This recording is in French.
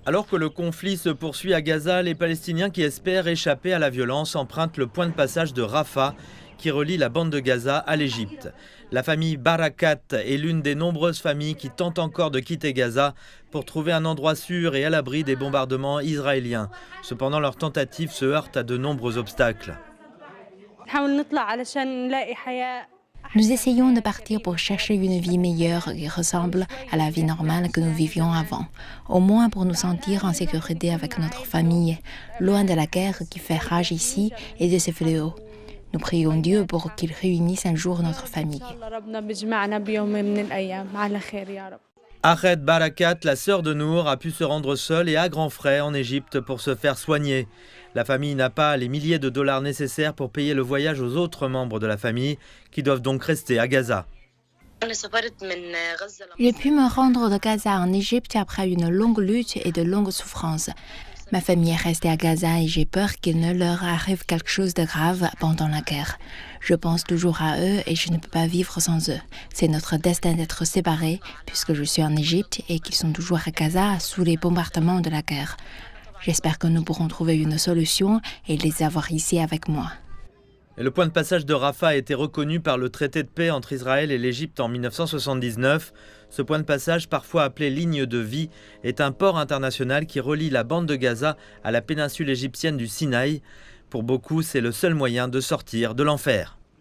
Alors que le conflit se poursuit à Gaza, les Palestiniens qui espèrent échapper à la violence empruntent le point de passage de Rafah qui relie la bande de Gaza à l'Égypte. La famille Barakat est l'une des nombreuses familles qui tentent encore de quitter Gaza pour trouver un endroit sûr et à l'abri des bombardements israéliens. Cependant, leur tentative se heurte à de nombreux obstacles. Nous essayons de partir pour chercher une vie meilleure qui ressemble à la vie normale que nous vivions avant, au moins pour nous sentir en sécurité avec notre famille, loin de la guerre qui fait rage ici et de ces fléaux. Nous prions Dieu pour qu'il réunisse un jour notre famille. Ahed Barakat, la sœur de Nour, a pu se rendre seule et à grands frais en Égypte pour se faire soigner. La famille n'a pas les milliers de dollars nécessaires pour payer le voyage aux autres membres de la famille qui doivent donc rester à Gaza. J'ai pu me rendre de Gaza en Égypte après une longue lutte et de longues souffrances. Ma famille est restée à Gaza et j'ai peur qu'il ne leur arrive quelque chose de grave pendant la guerre. Je pense toujours à eux et je ne peux pas vivre sans eux. C'est notre destin d'être séparés puisque je suis en Égypte et qu'ils sont toujours à Gaza sous les bombardements de la guerre. J'espère que nous pourrons trouver une solution et les avoir ici avec moi. Et le point de passage de Rafah a été reconnu par le traité de paix entre Israël et l'Égypte en 1979. Ce point de passage, parfois appelé ligne de vie, est un port international qui relie la bande de Gaza à la péninsule égyptienne du Sinaï. Pour beaucoup, c'est le seul moyen de sortir de l'enfer.